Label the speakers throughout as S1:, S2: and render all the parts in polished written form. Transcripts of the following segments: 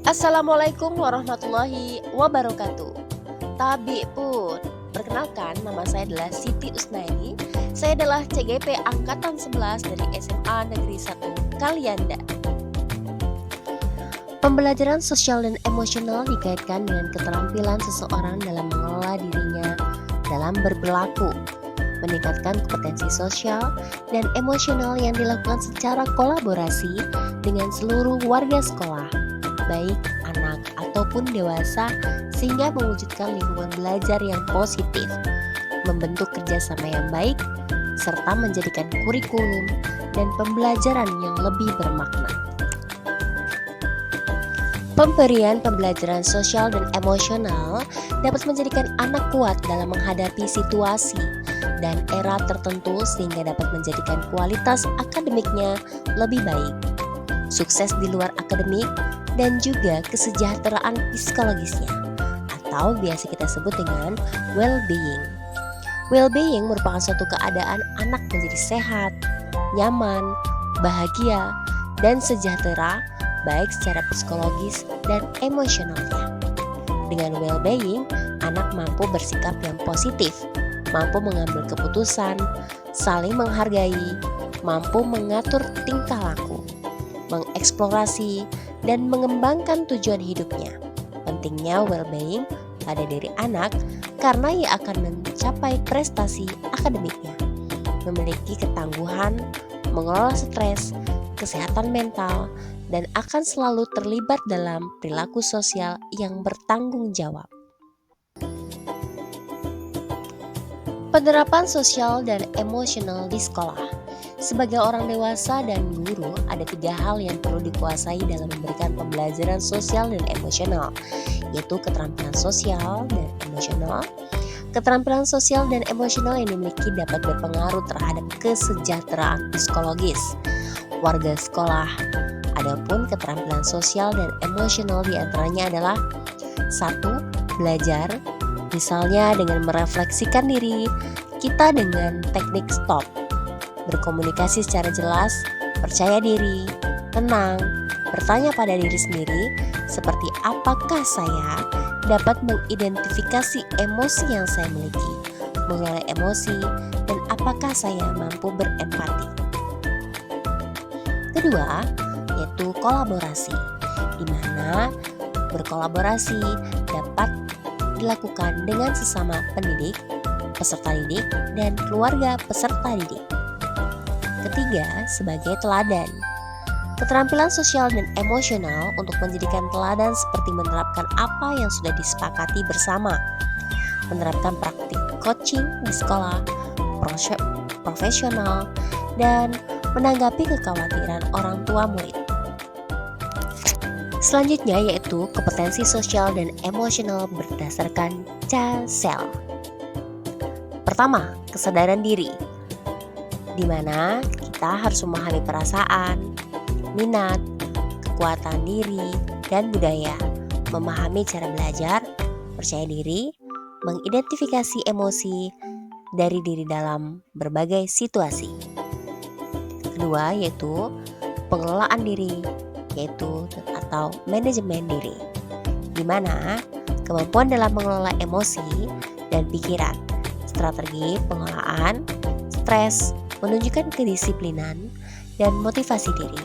S1: Assalamualaikum warahmatullahi wabarakatuh. Tabi pun. Perkenalkan, nama saya adalah Siti Usnaini. Saya adalah CGP Angkatan 11 dari SMA Negeri 1 Kalianda. Pembelajaran sosial dan emosional dikaitkan dengan keterampilan seseorang dalam mengelola dirinya dalam berperilaku, meningkatkan kompetensi sosial dan emosional yang dilakukan secara kolaborasi dengan seluruh warga sekolah, baik anak ataupun dewasa, sehingga mewujudkan lingkungan belajar yang positif, membentuk kerjasama yang baik, serta menjadikan kurikulum dan pembelajaran yang lebih bermakna. Pemberian pembelajaran sosial dan emosional dapat menjadikan anak kuat dalam menghadapi situasi dan era tertentu sehingga dapat menjadikan kualitas akademiknya lebih baik, sukses di luar akademik, dan juga kesejahteraan psikologisnya, atau biasa kita sebut dengan well-being. Well-being merupakan suatu keadaan anak menjadi sehat, nyaman, bahagia, dan sejahtera baik secara psikologis dan emosionalnya. Dengan well-being, anak mampu bersikap yang positif, mampu mengambil keputusan, saling menghargai, mampu mengatur tingkah laku, mengeksplorasi, dan mengembangkan tujuan hidupnya. Pentingnya well-being pada diri anak karena ia akan mencapai prestasi akademiknya, memiliki ketangguhan, mengelola stres, kesehatan mental, dan akan selalu terlibat dalam perilaku sosial yang bertanggung jawab. Penerapan sosial dan emosional di sekolah. Sebagai orang dewasa dan guru, ada 3 hal yang perlu dikuasai dalam memberikan pembelajaran sosial dan emosional, yaitu keterampilan sosial dan emosional. Keterampilan sosial dan emosional yang dimiliki dapat berpengaruh terhadap kesejahteraan psikologis warga sekolah. Adapun keterampilan sosial dan emosional diantaranya adalah 1. Belajar, misalnya dengan merefleksikan diri kita dengan teknik stop, berkomunikasi secara jelas, percaya diri, tenang, bertanya pada diri sendiri seperti apakah saya dapat mengidentifikasi emosi yang saya miliki, mengelola emosi, dan apakah saya mampu berempati. Kedua, yaitu kolaborasi, di mana berkolaborasi dapat dilakukan dengan sesama pendidik, peserta didik, dan keluarga peserta didik. Ketiga, sebagai teladan. Keterampilan sosial dan emosional untuk menjadikan teladan seperti menerapkan apa yang sudah disepakati bersama, menerapkan praktik coaching di sekolah, profesional, dan menanggapi kekhawatiran orang tua murid. Selanjutnya yaitu kompetensi sosial dan emosional berdasarkan CASEL. Pertama, kesadaran diri, di mana kita harus memahami perasaan, minat, kekuatan diri, dan budaya, memahami cara belajar, percaya diri, mengidentifikasi emosi dari diri dalam berbagai situasi. Kedua yaitu pengelolaan diri, yaitu atau manajemen diri, di mana kemampuan dalam mengelola emosi dan pikiran, strategi pengelolaan, stres, menunjukkan kedisiplinan, dan motivasi diri,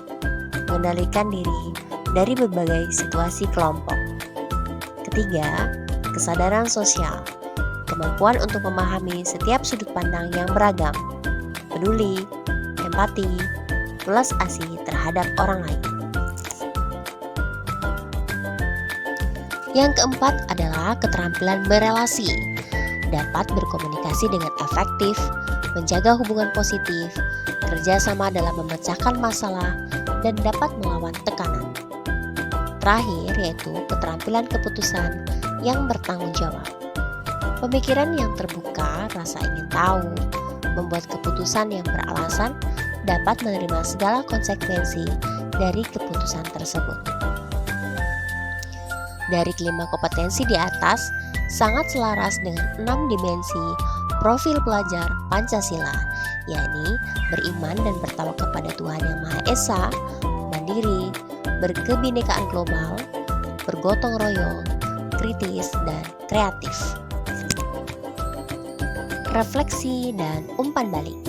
S1: mengendalikan diri dari berbagai situasi kelompok. Ketiga, kesadaran sosial, kemampuan untuk memahami setiap sudut pandang yang beragam, peduli, empati, belas asih terhadap orang lain. Yang keempat adalah keterampilan berelasi, dapat berkomunikasi dengan efektif, menjaga hubungan positif, kerjasama dalam memecahkan masalah, dan dapat melawan tekanan. Terakhir yaitu keterampilan keputusan yang bertanggung jawab, pemikiran yang terbuka, rasa ingin tahu, membuat keputusan yang beralasan, dapat menerima segala konsekuensi dari keputusan tersebut. Dari kelima kompetensi di atas sangat selaras dengan 6 dimensi profil pelajar Pancasila, yakni beriman dan bertawakal kepada Tuhan Yang Maha Esa, mandiri, berkebinekaan global, bergotong royong, kritis, dan kreatif. Refleksi dan umpan balik.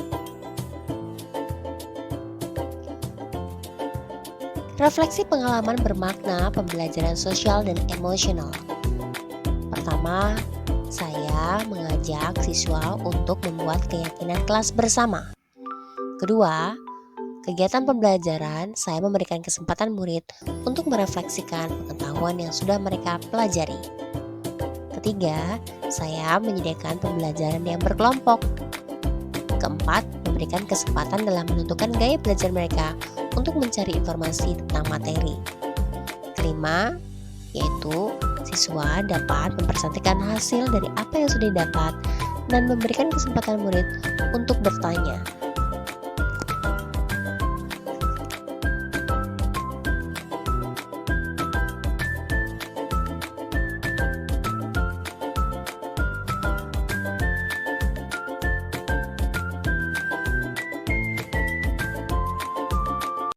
S1: Refleksi pengalaman bermakna pembelajaran sosial dan emosional. Pertama, saya mengajak siswa untuk membuat keyakinan kelas bersama. Kedua, kegiatan pembelajaran saya memberikan kesempatan murid untuk merefleksikan pengetahuan yang sudah mereka pelajari. Ketiga, saya menyediakan pembelajaran yang berkelompok. Keempat, memberikan kesempatan dalam menentukan gaya belajar mereka untuk mencari informasi tentang materi. Kelima, yaitu siswa dapat mempresentasikan hasil dari apa yang sudah didapat dan memberikan kesempatan murid untuk bertanya